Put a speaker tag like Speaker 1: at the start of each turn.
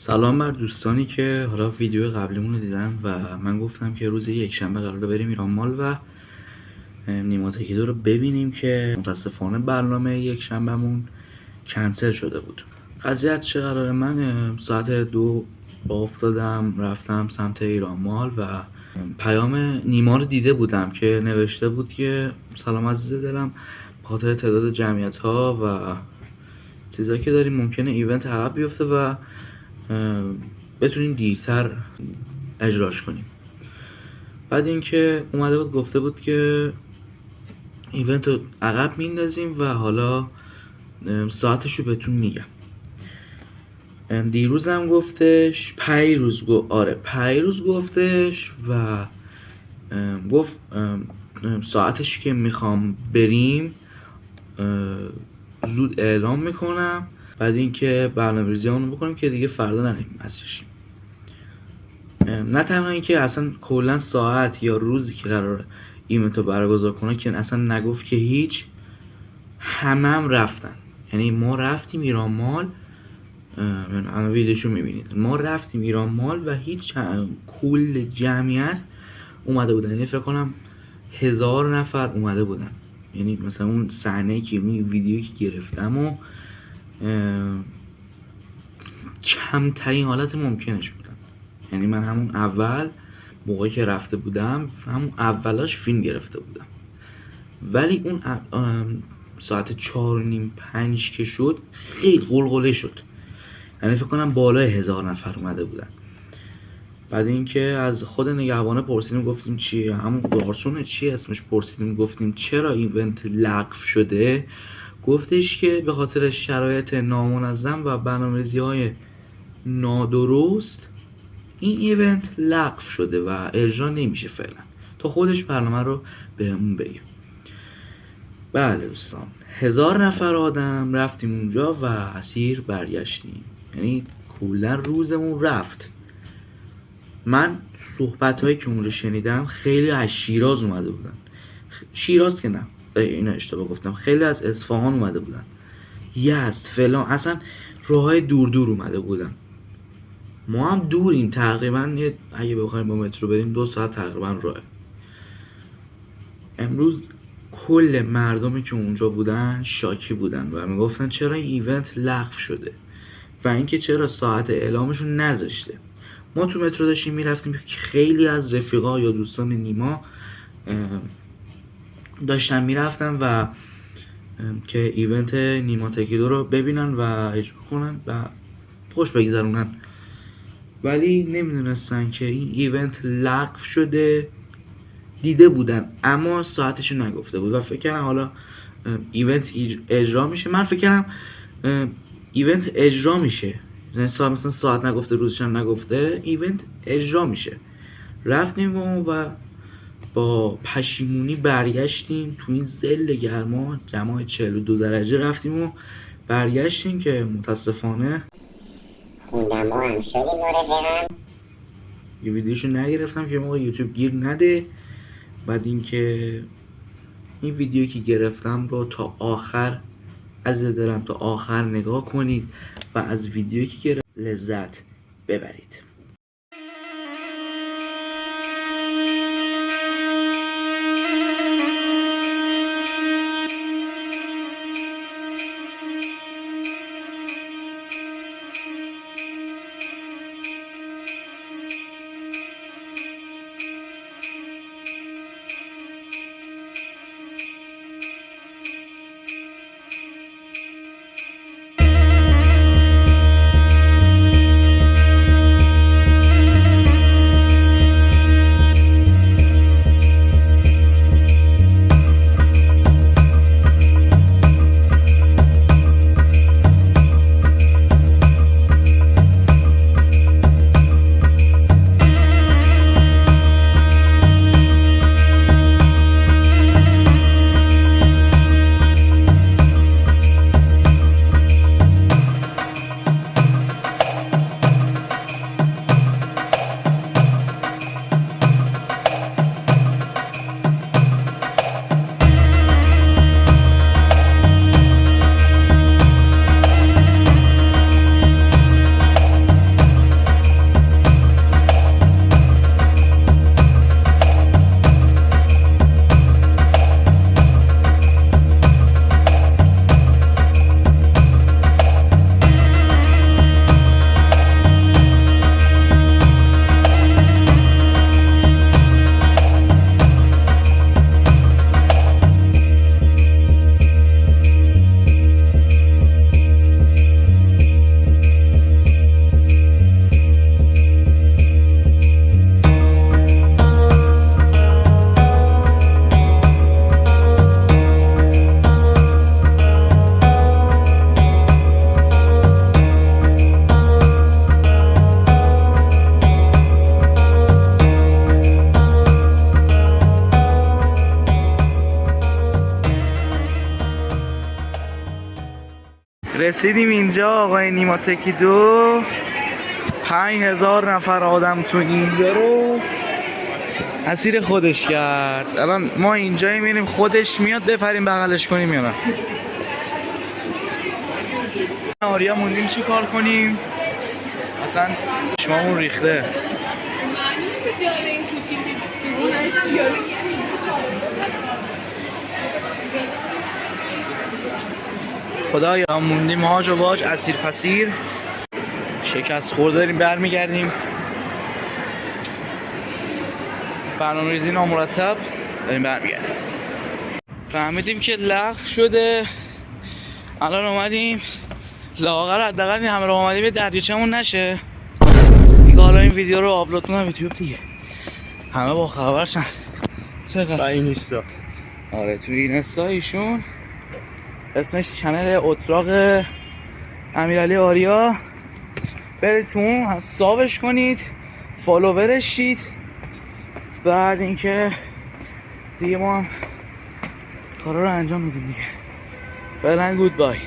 Speaker 1: سلام بر دوستانی که حالا ویدیو قبلیمون رو دیدن و من گفتم که روز یکشنبه قراره بریم ایران مال و نیما تکیدو رو ببینیم که متاسفانه برنامه یکشنبهمون کنسل شده بود. قضیه از چه قراره؟ من ساعت 2 افتادم رفتم سمت ایران مال و پیام نیما رو دیده بودم که نوشته بود که سلام عزیز دلم، به خاطر تعداد جمعیت ها و چیزایی که داریم ممکنه ایونت عقب بیفته و بتونیم دیرتر اجراش کنیم. بعد اینکه اومده بود گفته بود که ایونت رو عقب میندازیم و حالا ساعتش رو بهتون میگم. دیروز هم گفتش، پیروز گفتش و گفت ساعتش که میخوام بریم زود اعلام میکنم، بعد اینکه برنامه‌ریزی اون رو بکنیم که دیگه فردا نریم مسیرشیم. نه تنها اینکه اصلا کلا ساعت یا روزی که قرار ایونت رو برگزار کنه که اصلا نگفت که هیچ، هم رفتن. یعنی ما رفتیم ایران مال، الان ویدیوشو میبینید، ما رفتیم ایران مال و هیچ کل جمعیت اومده بودن. یعنی فکر کنم 1000 نفر اومده بودن. یعنی مثلا اون صحنه که ویدیویی که گرفتم و کمترین حالت ممکنش بودم. یعنی من همون اول موقعی که رفته بودم همون اولاش فیلم گرفته بودم، ولی اون ساعت 4:30-5 که شد خیلی قلقله شد. یعنی فکر کنم بالای 1000 نفر اومده بودن. بعد اینکه از خود نگهبانه پرسیدیم، گفتیم چیه، همون گارسون چی اسمش، پرسیدیم گفتیم چرا ایونت لغو شده. گفتش که به خاطر شرایط نامنظم و برنامه‌ریزی‌های نادرست این ایونت لغو شده و اجرا نمیشه فعلا تا خودش برنامه رو بهمون بگه. بله دوستان، 1000 نفر آدم رفتیم اونجا و اسیر برگشتیم. یعنی کلا روزمون رفت. من صحبت هایی که اونجا شنیدم خیلی از شیراز اومده بودن. شیراز که نه، اینو اشتباه گفتم، خیلی از اصفهان اومده بودن، یزد فلان، اصلا راه های دور دور اومده بودن. ما هم دوریم تقریبا، اگه بخوایم با مترو بریم 2 ساعت تقریبا راهه. امروز کل مردمی که اونجا بودن شاکی بودن و میگفتن چرا این ایونت لغو شده و اینکه چرا ساعت اعلامشون نذاشته. ما تو مترو داشتیم میرفتیم که خیلی از رفیقا یا دوستان نیما داشتن میرفتن و که ایونت نیما تکیدو رو ببینن و اجرا کنن و خوش بگذرونن، ولی نمیدونستن که این ایونت لغو شده. دیده بودن اما ساعتشو نگفته بود و فکر کردم حالا ایونت اجرا میشه. من فکر کردم ایونت اجرا میشه، یعنی مثلا ساعت نگفته، روزش هم نگفته، ایونت اجرا میشه. رفتیم و با پشیمونی برگشتیم تو این ذل گرما، دمای 42 درجه رفتیم و برگشتیم که متاسفانه
Speaker 2: خوندما هم شدیم رفیقم.
Speaker 1: یه ویدیوشو نگرفتم که موقع یوتیوب گیر نده. بعد اینکه این ویدیویی که گرفتم رو تا آخر از دلم تا آخر نگاه کنید و از ویدیویی که گرفتم لذت ببرید. رسیدیم اینجا آقای نیما تکیدو 5000 نفر آدم تو اینجا رو اسیر خودش کرد. الان ما اینجایی میریم خودش میاد بپریم بغلش کنیم یا نه. آریا موندیم چی کار کنیم؟ اصلا شمامون ریخته. خدایا موندیم هاج و واج اسیر پسیر شکست خورده داریم برمیگردیم. برنامه‌ریزی نامرتب داریم برمیگردیم. فهمیدیم که لغو شده. الان اومدیم لاغر حداقل این همه رو اومدیم یه دریاچه‌مون نشه دیگه. حالا این ویدیو رو آپلود کنم یوتیوب دیگه همه با خبرشن. چقدر
Speaker 3: اینستا
Speaker 1: آره تو اینستا ایشون اسمش چنل اتراق امیرعلی آریا. برید تو اون سابش کنید فالوورش شید. بعد اینکه دیگه ما هم کارا رو انجام میدیم دیگه. فعلا گود بای.